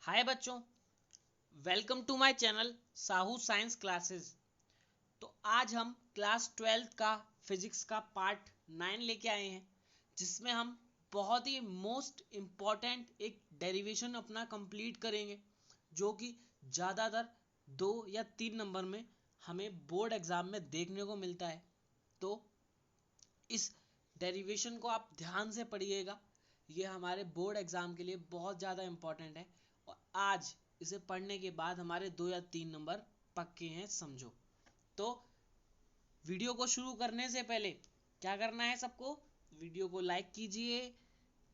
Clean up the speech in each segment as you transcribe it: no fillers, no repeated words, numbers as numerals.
हाय बच्चों, welcome to my channel Sahu science classes. तो आज हम क्लास 12 का फिजिक्स का पार्ट 9 लेके आए हैं, जिसमें हम बहुत ही मोस्ट इम्पॉर्टेंट एक डेरिवेशन अपना कंप्लीट करेंगे, जो कि ज़्यादातर 2 या 3 नंबर में हमें बोर्ड एग्जाम में देखने को मिलता है। तो इस डेरिवेशन को आप ध्यान से पढ़िएगा, ये हमारे बोर्ड एग्जाम के लिए बहुत ज़्यादा इम्पोर्टेंट है और आज इसे पढ़ने के बाद हमारे 2 या 3 नंबर पक्के हैं, समझो। तो वीडियो को शुरू करने से पहले क्या करना है सबको, वीडियो को लाइक कीजिए,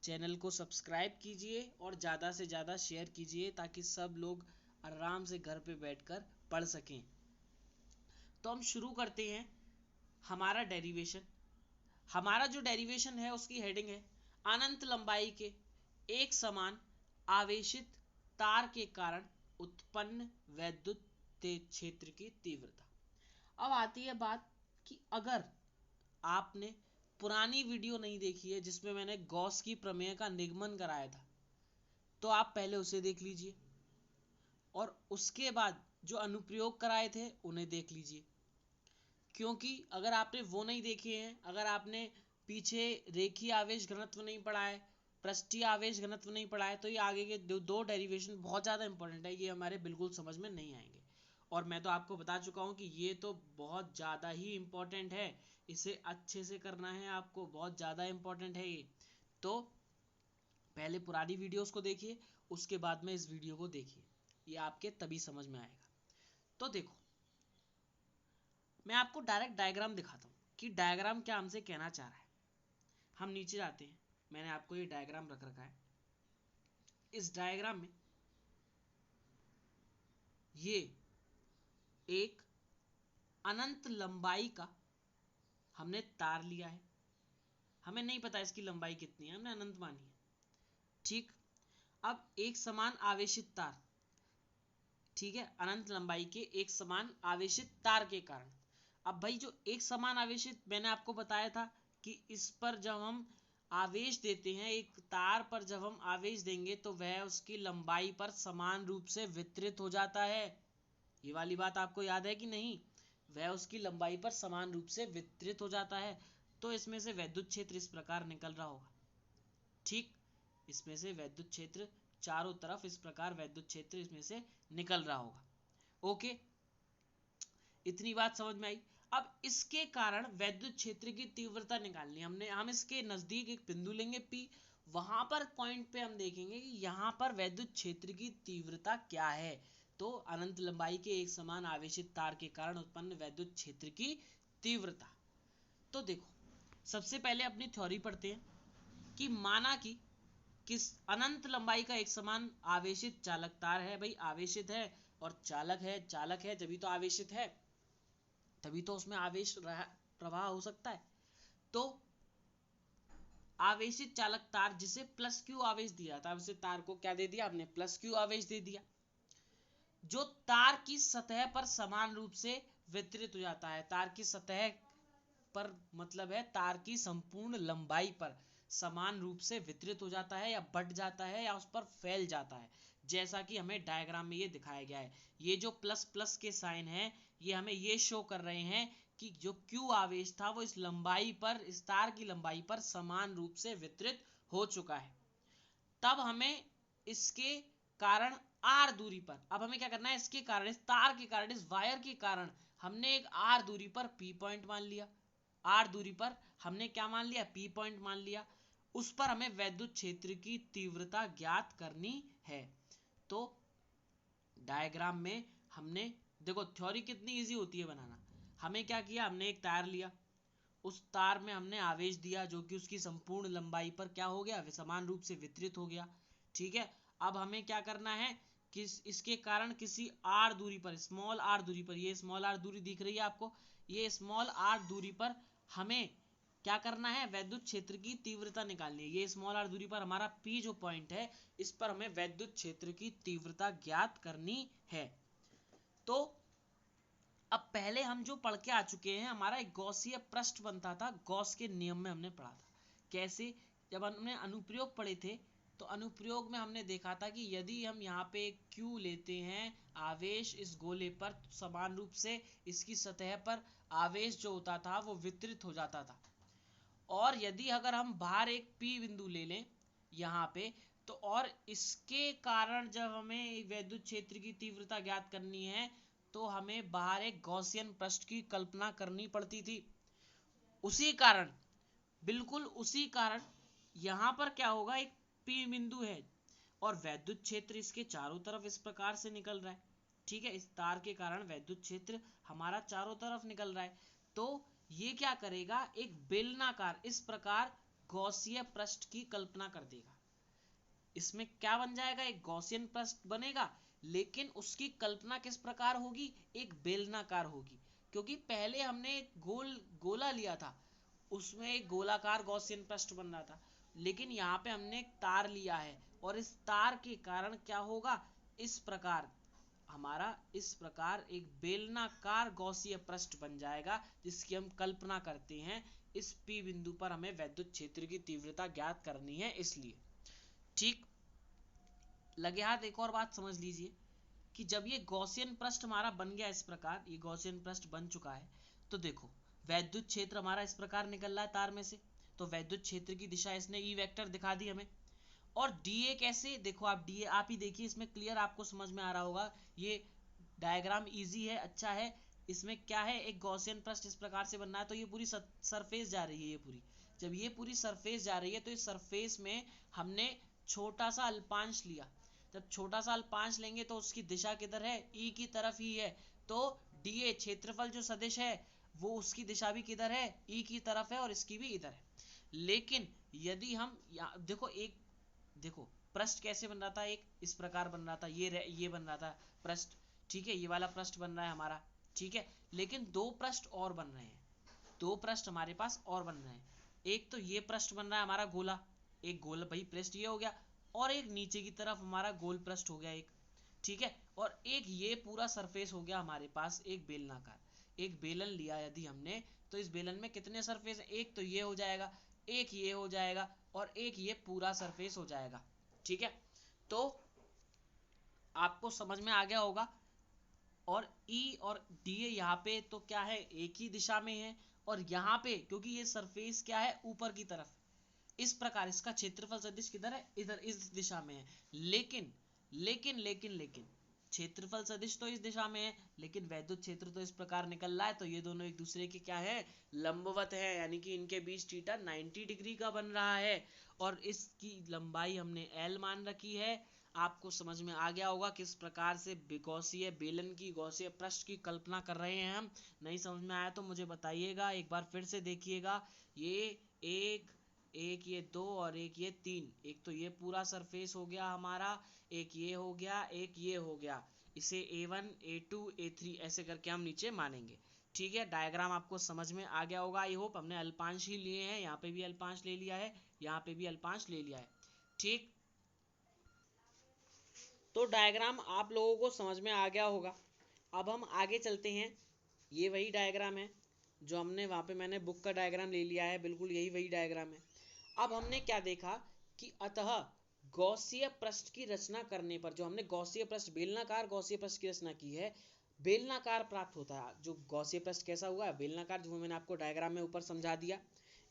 चैनल को सब्सक्राइब कीजिए और ज़्यादा से ज़्यादा शेयर कीजिए ताकि सब लोग आराम से घर पे बैठकर पढ़ सकें। तो हम शुरू करते हैं हमारा डेरिवेशन। हमारा जो डेरिवेशन है उसकी हेडिंग है अनंत लंबाई के एक समान आवेशित तार के कारण उत्पन्न वैद्युत क्षेत्र की तीव्रता। अब आती है बात कि अगर आपने पुरानी वीडियो नहीं देखी है जिसमें मैंने गॉस की प्रमेय का निगमन कराया था, तो आप पहले उसे देख लीजिए और उसके बाद जो अनुप्रयोग कराए थे उन्हें देख लीजिए। क्योंकि अगर आपने वो नहीं देखे हैं, अगर आपने पीछे रेखीय आवेश घनत्व नहीं पढ़ा है, पृष्ठीय आवेश घनत्व नहीं पढ़ा है, तो ये आगे के दो डेरिवेशन बहुत ज़्यादा इंपॉर्टेंट है, ये हमारे बिल्कुल समझ में नहीं आएंगे। और मैं तो आपको बता चुका हूँ कि ये तो बहुत ज़्यादा ही इम्पोर्टेंट है, इसे अच्छे से करना है आपको, बहुत ज़्यादा इम्पोर्टेंट है ये। तो पहले पुरानी वीडियोस को देखिए, उसके बाद में इस वीडियो को देखिए, ये आपके तभी समझ में आएगा। तो देखो, मैं आपको डायरेक्ट डायग्राम दिखाता हूँ कि डायग्राम क्या हमसे कहना चाह रहा है। हम नीचे जाते हैं, मैंने आपको ये डायग्राम रख रखा है। इस डायग्राम में ये एक अनंत लंबाई का हमने तार लिया है, हमें नहीं पता इसकी लंबाई कितनी है, हमने अनंत मानी है, ठीक। अब एक समान आवेशित तार, ठीक है, अनंत लंबाई के एक समान आवेशित तार के कारण। अब भाई जो एक समान आवेशित, मैंने आपको बताया था कि इस पर जब हम आवेश देते हैं, एक तार पर जब हम आवेश देंगे तो वह उसकी लंबाई पर समान रूप से वितरित हो जाता है। ये वाली बात आपको याद है कि नहीं? वह उसकी लंबाई पर समान रूप से वितरित हो जाता है। तो इसमें से वैद्युत क्षेत्र इस प्रकार निकल रहा होगा, ठीक। इसमें से वैद्युत क्षेत्र चारों तरफ इस प्रकार वैद्युत क्षेत्र इसमें से निकल रहा होगा। ओके, इतनी बात समझ में आई। अब इसके कारण वैद्युत क्षेत्र की तीव्रता निकालनी हमने, हम इसके नजदीक एक बिंदु लेंगे P, वहां पर पॉइंट पे हम देखेंगे कि यहाँ पर वैद्युत क्षेत्र की तीव्रता क्या है। तो अनंत लंबाई के एक समान आवेशित तार के कारण उत्पन्न वैद्युत क्षेत्र की तीव्रता। तो देखो, सबसे पहले अपनी थ्योरी पढ़ते हैं कि माना कि किस अनंत लंबाई का एक समान आवेशित चालक तार है। भाई आवेशित है और चालक है, चालक है जब भी तो आवेशित है, तभी तो उसमें आवेश प्रवाह हो सकता है। तो आवेशित चालक तार जिसे प्लस क्यू आवेश दिया था, उसे तार को क्या दे दिया आपने, प्लस क्यू आवेश दे दिया, जो तार की सतह पर समान रूप से वितरित हो जाता है। तार की सतह पर मतलब है तार की संपूर्ण लंबाई पर समान रूप से वितरित हो जाता है या बट जाता है या उस पर फैल जाता है, जैसा कि हमें डायग्राम में ये दिखाया गया है। ये जो प्लस प्लस के साइन है, ये हमें ये शो कर रहे हैं कि जो क्यू आवेश था वो इस लंबाई पर, इस तार की लंबाई पर समान रूप से वितरित हो चुका है। तब हमें इसके कारण आर दूरी पर, अब हमें क्या करना है, इसके कारण, इस तार के कारण, इस वायर के कारण हमने एक आर दूरी पर पी पॉइंट मान लिया। आर दूरी पर हमने क्या मान लिया, पी पॉइंट मान लिया। उस पर हमें वैद्युत क्षेत्र की तीव्रता ज्ञात करनी है। तो डायग्राम में हमने देखो, थ्योरी कितनी इजी होती है बनाना। हमें क्या किया, हमने एक तार लिया, उस तार में हमने आवेश दिया जो कि उसकी संपूर्ण लंबाई पर क्या हो गया, समान रूप से वितरित हो गया, ठीक है। अब हमें क्या करना है कि इसके कारण किसी आर दूरी पर, स्मॉल आर दूरी पर, ये स्मॉल आर दूरी दिख रही है आपको, ये स्मॉल आर दूरी पर हमें क्या करना है, वैद्युत क्षेत्र की तीव्रता निकालनी है। ये स्मॉल आर दूरी पर हमारा पी जो पॉइंट है, इस पर हमें वैद्युत क्षेत्र की तीव्रता ज्ञात करनी है। तो अब पहले हम जो पढ़ के आ चुके हैं, हमारा एक गॉसीय पृष्ठ बनता था, गॉस के नियम में हमने पढ़ा था। कैसे, जब हमने अनुप्रयोग पढ़े थे तो अनुप्रयोग में हमने देखा था कि यदि हम यहाँ पे Q लेते हैं आवेश इस गोले पर, तो समान रूप से इसकी सतह पर आवेश जो होता था वो वितरित हो जाता था। और यदि अगर हम बाहर एक P बिंदु ले लें यहाँ पे, तो और इसके कारण जब हमें वैद्युत क्षेत्र की तीव्रता ज्ञात करनी है तो हमें बाहर एक गॉसियन पृष्ठ की कल्पना करनी पड़ती थी। उसी कारण, बिल्कुल उसी कारण यहाँ पर क्या होगा, एक P बिंदु है और वैद्युत क्षेत्र इसके चारों तरफ इस प्रकार से निकल रहा है। ठीक है, इस तार के कारण वैद्युत क्षेत्र हमारा चारों तरफ निकल रहा है। तो ये क्या करेगा, एक बेलनाकार इस प्रकार गॉसीय पृष्ठ की कल्पना कर देगा। इसमें क्या बन जाएगा, एक गॉसियन पृष्ठ बनेगा, लेकिन उसकी कल्पना किस प्रकार होगी, एक बेलनाकार होगी। क्योंकि पहले हमने एक गोला लिया था, उसमें एक गोलाकार गॉसियन पृष्ठ बन रहा था, लेकिन यहाँ पे हमने एक तार लिया है और इस तार के कारण क्या होगा, इस प्रकार हमारा इस प्रकार एक बेलनाकार गॉसीय पृष्ठ बन जाएगा, जिसकी हम कल्पना करते हैं इस P बिंदु पर हमें वैद्युत क्षेत्र की तीव्रता ज्ञात करनी है इसलिए। ठीक लगे हाथ। एक और बात समझ लीजिए कि जब ये गॉसियन पृष्ठ हमारा बन गया इस प्रकार, ये गॉसियन पृष्ठ बन चुका है, तो देखो वैद्युत क्षेत्र हमारा इस प्रकार निकल रहा है तार में से, तो वैद्युत क्षेत्र की दिशा इसने ई वेक्टर दिखा दी हमें। और डीए कैसे, देखो आप डीए आप ही देखिए, इसमें क्लियर आपको समझ में आ रहा होगा, ये डायग्राम इजी है, अच्छा है। इसमें क्या है, एक गॉसियन पृष्ठ इस प्रकार से बन रहा है, तो ये पूरी सरफेस जा रही है, ये पूरी, जब ये पूरी सरफेस जा रही है तो इस सरफेस में हमने छोटा सा अल्पांश लिया। जब छोटा सा अल्पांश लेंगे तो उसकी दिशा किधर है, ई की तरफ ही है। तो डीए क्षेत्रफल जो सदिश है वो उसकी दिशा भी किधर है, ई की तरफ है, और इसकी भी इधर है। लेकिन यदि हम देखो, एक देखो पृष्ठ कैसे बन रहा था, एक इस प्रकार बन रहा था, ये बन रहा था पृष्ठ। ठीक है, ये वाला पृष्ठ बन रहा है हमारा। ठीक है, लेकिन दो पृष्ठ और बन रहे हैं, दो पृष्ठ हमारे पास और बन रहे हैं। एक तो ये पृष्ठ बन रहा है हमारा गोला, एक गोल भाई पृष्ठ ये हो गया, और एक नीचे की तरफ हमारा गोल पृष्ठ हो गया एक। ठीक है, और एक ये पूरा सरफेस हो गया हमारे पास एक बेलनाकार। एक बेलन लिया यदि हमने, तो इस बेलन में कितने सरफेस, एक तो ये हो जाएगा, एक ये हो जाएगा, और एक ये पूरा सरफेस हो जाएगा। ठीक है, तो आपको समझ में आ गया होगा। और E और D यहाँ पे तो क्या है, एक ही दिशा में है, और यहाँ पे क्योंकि ये सरफेस क्या है, ऊपर की तरफ, इस प्रकार इसका क्षेत्रफल सदिश किधर है, इधर इस दिशा में है। लेकिन लेकिन लेकिन लेकिन क्षेत्रफल सदिश तो इस दिशा में है, लेकिन वैद्युत क्षेत्र तो इस प्रकार निकल रहा है, तो ये दोनों एक दूसरे के क्या है, लंबवत है, यानी कि इनके बीच थीटा 90 डिग्री का बन रहा है। और इसकी लंबाई हमने L मान रखी है। आपको समझ में आ गया होगा किस प्रकार से गॉसीय बेलन की, गॉसीय पृष्ठ की कल्पना कर रहे हैं हम। नहीं समझ में आया तो मुझे बताइएगा, एक बार फिर से देखिएगा। ये एक एक ये दो और एक ये तीन, एक तो ये पूरा सरफेस हो गया हमारा, एक ये हो गया, एक ये हो गया। इसे A1 A2 A3 ऐसे करके हम नीचे मानेंगे। ठीक है, डायग्राम आपको समझ में आ गया होगा। I hope. हमने अल्पांश ही लिए हैं, यहाँ पे भी अल्पांश ले लिया है, यहाँ पे भी अल्पांश ले लिया है। ठीक, तो डायग्राम आप लोगों को समझ में आ गया होगा। अब हम आगे चलते हैं। ये वही डायग्राम है जो हमने वहाँ पे, मैंने बुक का डायग्राम ले लिया है, बिल्कुल यही वही डायग्राम है। अब हमने क्या देखा कि अतः गॉसीय पृष्ठ की रचना करने पर, जो हमने गॉसीय पृष्ठ, बेलनाकार गॉसीय पृष्ठ की रचना की है, बेलनाकार प्राप्त होता है। जो गॉसीय पृष्ठ कैसा हुआ, बेलनाकार, जो मैंने आपको डायग्राम में ऊपर समझा दिया।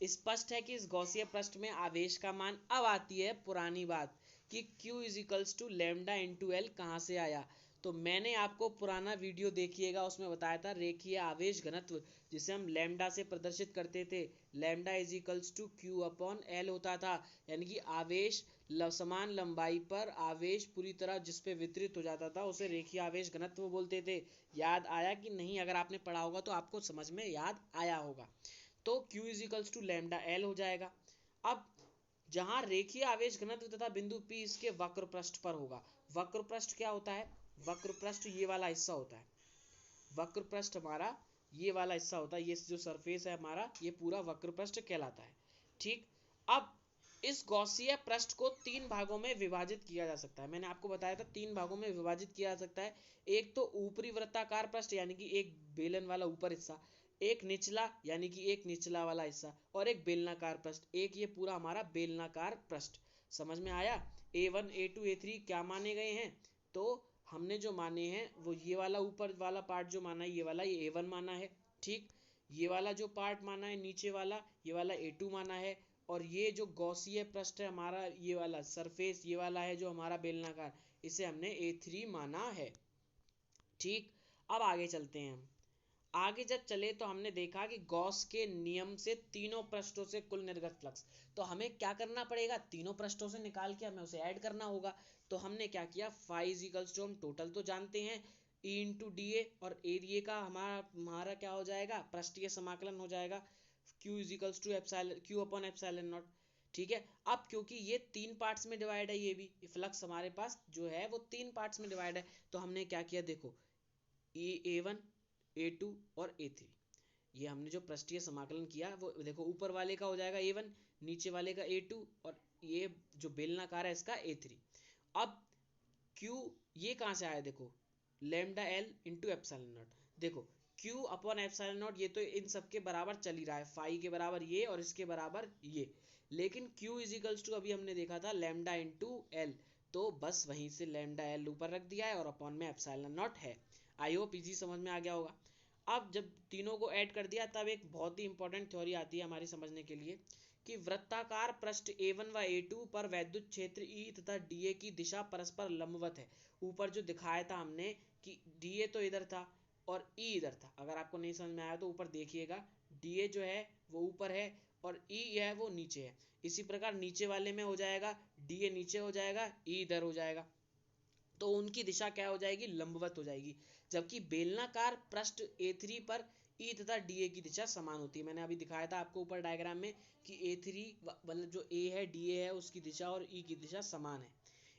स्पष्ट है कि इस गॉसीय पृष्ठ में आवेश का मान, अब आती है पुरानी बात कि Q equals to lambda into L कहाँ से आया। तो मैंने आपको पुराना वीडियो देखिएगा, उसमें बताया था रेखीय आवेश घनत्व, जिसे हम लैम्डा से प्रदर्शित करते थे। Lambda equals to Q upon L होता था, यानी कि आवेश समान लंबाई पर आवेश पूरी तरह जिस पे वितरित हो जाता था उसे रेखीय आवेश घनत्व बोलते थे। याद आया कि नहीं, अगर आपने पढ़ा होगा तो आपको समझ में याद आया होगा। तो Q equals to lambda L हो जाएगा। अब जहां रेखीय आवेश घनत्व तथा बिंदु P इसके वक्र पृष्ठ पर होगा। वक्र पृष्ठ क्या होता है, वक्र पृष्ठ ये वाला हिस्सा होता है। वक्र पृष्ठ हमारा ये वाला हिस्सा होता है, ये जो सरफेस है हमारा, ये पूरा वक्र पृष्ठ कहलाता है। ठीक, अब इस गॉसीय पृष्ठ को तीन भागों में विभाजित किया जा सकता है। मैंने आपको बताया था तीन भागों में विभाजित किया जा सकता है। एक तो ऊपरी वृत्ताकार पृष्ठ, यानी कि एक बेलन वाला ऊपर हिस्सा, एक निचला यानी कि एक निचला वाला हिस्सा, और एक बेलनाकार पृष्ठ, एक ये पूरा हमारा बेलनाकार पृष्ठ। समझ में आया। A1 A2 A3 क्या माने गए हैं, तो हमने जो माने हैं वो ये वाला ऊपर वाला पार्ट जो माना है ये वाला, ये A1 माना है। ठीक, ये वाला जो पार्ट माना है नीचे वाला, ये वाला A2 माना है। और ये जो गॉसीय पृष्ठ है हमारा, ये वाला सरफेस ये वाला है जो हमारा बेलनाकार, इसे हमने A3 माना है। ठीक, अब आगे चलते हैं हम। आगे जब चले तो हमने देखा कि गॉस के नियम से तीनों पृष्ठों से कुल निर्गत फ्लक्स, तो हमें क्या करना पड़ेगा, तीनों पृष्ठों से निकाल के हमें उसे ऐड करना होगा। तो हमने क्या किया, फाई इजिकल्स टू, हम टोटल तो जानते हैं E इंटू डी ए, और एरिया का हमारा क्या हो जाएगा, पृष्ठीय समाकलन हो जाएगा Q equals to epsilon Q upon epsilon naught. ठीक है, अब क्योंकि ये तीन पार्ट्स में डिवाइड है, ये भी फ्लक्स हमारे पास जो है वो तीन पार्ट्स में डिवाइड है, तो हमने क्या किया, देखो A1 A2 और A3, ये हमने जो पृष्ठीय समाकलन किया वो देखो, ऊपर वाले का हो जाएगा A1, नीचे वाले का A2, और ये जो बेलनाकार है इसका A3। अब Q ये कहाँ से आया, देखो lambda L into epsilon not. देखो Q अपॉन एप्सिलॉन नॉट, ये तो इन सब के बराबर चल ही रहा है, फाई के बराबर ये और इसके बराबर ये, लेकिन Q इजिकल्स टू अभी हमने देखा था लेमडा इंटू एल, तो बस वहीं से लेमडा एल ऊपर रख दिया है और अपॉन में एप्सिलॉन नॉट है। आई होप इजी समझ में आ गया होगा। अब जब तीनों को ऐड कर दिया तब एक बहुत ही इंपॉर्टेंट थ्योरी आती है हमारी समझने के लिए, कि वृत्ताकार पृष्ठ A1 व A2 पर वैद्युत क्षेत्र E तथा DA की दिशा परस्पर लंबवत है। ऊपर जो दिखाया था हमने कि DA तो इधर था और E इधर था, अगर आपको नहीं समझ में आया तो ऊपर देखिएगा, DA जो है वो ऊपर है और E है वो नीचे है। इसी प्रकार नीचे वाले में हो जाएगा, DA नीचे हो जाएगा, E इधर हो जाएगा, तो उनकी दिशा क्या हो जाएगी, लंबवत हो जाएगी। जबकि बेलनाकार पृष्ठ A3 पर E तथा DA की दिशा समान होती है। मैंने अभी दिखाया था आपको ऊपर डायग्राम में कि A3 मतलब जो A है DA है उसकी दिशा और E की दिशा समान है।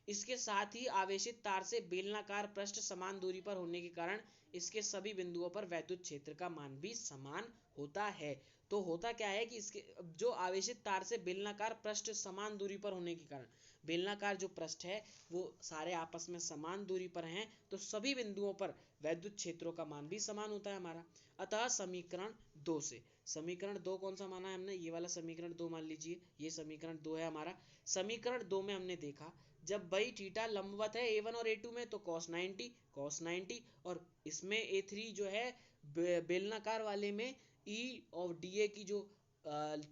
इसके साथ ही आवेशित तार से बेलनाकार पृष्ठ समान दूरी पर होने के कारण इसके सभी बिंदुओं पर वैद्युत क्षेत्र का मान भी समान होता है। तो होता क्या है कि इसके जो आवेशित तार से बेलनाकार पृष्ठ समान दूरी पर होने के कारण, बेलनाकार जो पृष्ठ है वो सारे आपस में समान दूरी पर हैं, तो सभी बिंदुओं पर वैद्युत क्षेत्रों का मान भी समान होता है हमारा। अतः समीकरण 2 से, समीकरण 2 कौन सा माना है हमने, ये वाला समीकरण 2 मान लीजिए, ये समीकरण 2 है हमारा। समीकरण 2 में हमने देखा जब बाई थीटा लंबवत है A1 और A2 में तो cos 90, और इसमें A3 जो है बेलनाकार वाले में E और DA की जो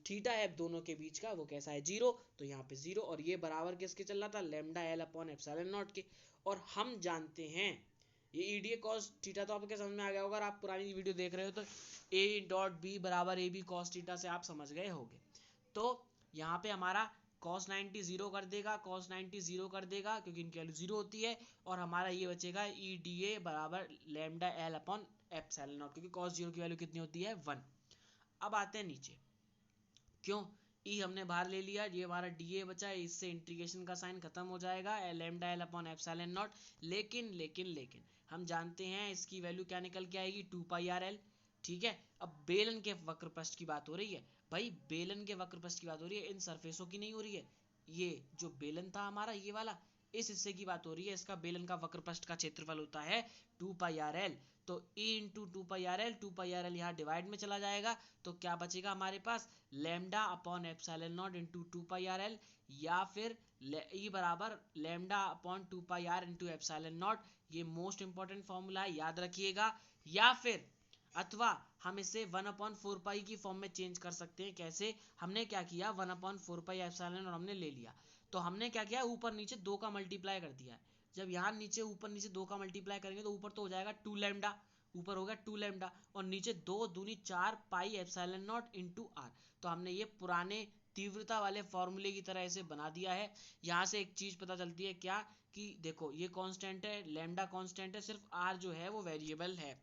थीटा है दोनों के बीच का वो कैसा है, जीरो, तो यहाँ पे जीरो, और ये बराबर किसके चल रहा था, lambda L upon epsilon not के। और हम जानते हैं ये ईडीए कॉस थीटा तो आपके समझ में आ गया होगा, आप पुरानी वीडियो देख रहे हो तो ए डॉट बी बराबर ए बी कॉस थीटा से आप समझ गए होंगे। तो यहाँ पे हमारा cos 90 जीरो कर देगा, cos 90 जीरो कर देगा क्योंकि इनकी वैल्यू जीरो होती है, और हमारा ये बचेगा ई डी ए बराबर lambda L upon epsilon not, क्योंकि cos जीरो की वैल्यू कितनी होती है, 1। अब आते हैं नीचे, क्यों ई हमने बाहर ले लिया, ये हमारा डी ए बचा है, इससे इंटीग्रेशन का साइन खत्म हो जाएगा, lambda L upon epsilon not. लेकिन हम जानते हैं इसकी वैल्यू क्या निकल के आएगी, 2 π r l। ठीक है, अब बेलन के वक्र पृष्ठ की बात हो रही है भाई, बेलन के वक्र पृष्ठ की बात हो रही है, इन सरफेसों की नहीं हो रही है। ये जो बेलन था हमारा ये वाला, इस हिस्से की बात हो रही है, इसका बेलन का वक्र पृष्ठ का क्षेत्रफल होता है 2 π r l। तो e into 2 π r l, 2 π r l यहाँ डिवाइड में चला जाएगा, तो क्या बचेगा हमारे पास, lambda upon epsilon not into 2 π r l, या फिर ई बराबर lambda upon 2 π r into epsilon not. ये मोस्ट इंपॉर्टेंट फॉर्मूला है, याद रखिएगा। या फिर अथवा हम इसे 1/4 की फॉर्म में चेंज कर सकते हैं। कैसे, हमने क्या किया, 1/4 एप्सिलॉन और हमने ले लिया, तो हमने क्या किया, ऊपर नीचे 2 का मल्टीप्लाई कर दिया। जब यहाँ नीचे ऊपर नीचे 2 का मल्टीप्लाई करेंगे तो ऊपर तो हो जाएगा 2 लेमडा, ऊपर हो गया 2 लेमडा, और नीचे 2 दूनी 4 pi epsilon not into R. तो हमने ये पुराने तीव्रता वाले फॉर्मूले की तरह इसे बना दिया है। यहाँ से एक चीज पता चलती है क्या, कि देखो ये कांस्टेंट है, लेमडा कांस्टेंट है, सिर्फ आर जो है वो वेरिएबल है,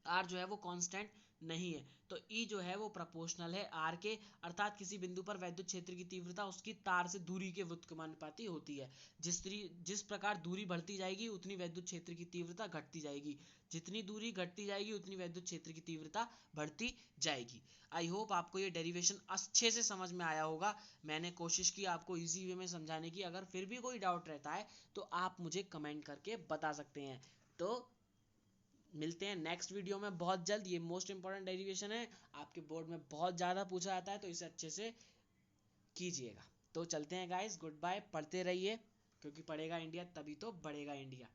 आर जो है वो कांस्टेंट नहीं है। तो ई जो है वो प्रोपोर्शनल है आर के, अर्थात किसी बिंदु पर वैद्युत क्षेत्र की तीव्रता उसकी तार से दूरी के व्युत्क्रमानुपाती होती है। जिस प्रकार दूरी बढ़ती जाएगी उतनी वैद्युत क्षेत्र की तीव्रता घटती जाएगी, जितनी दूरी घटती जाएगी उतनी वैद्युत क्षेत्र की तीव्रता बढ़ती जाएगी। आई होप आपको ये डेरिवेशन अच्छे से समझ में आया होगा। मैंने कोशिश की आपको इजी वे में समझाने की, अगर फिर भी कोई डाउट रहता है तो आप मुझे कमेंट करके बता सकते हैं। तो मिलते हैं नेक्स्ट वीडियो में बहुत जल्द। ये मोस्ट इंपॉर्टेंट डेरिवेशन है, आपके बोर्ड में बहुत ज़्यादा पूछा जाता है, तो इसे अच्छे से कीजिएगा। तो चलते हैं गाइस, गुड बाय। पढ़ते रहिए, क्योंकि पढ़ेगा इंडिया तभी तो बढ़ेगा इंडिया।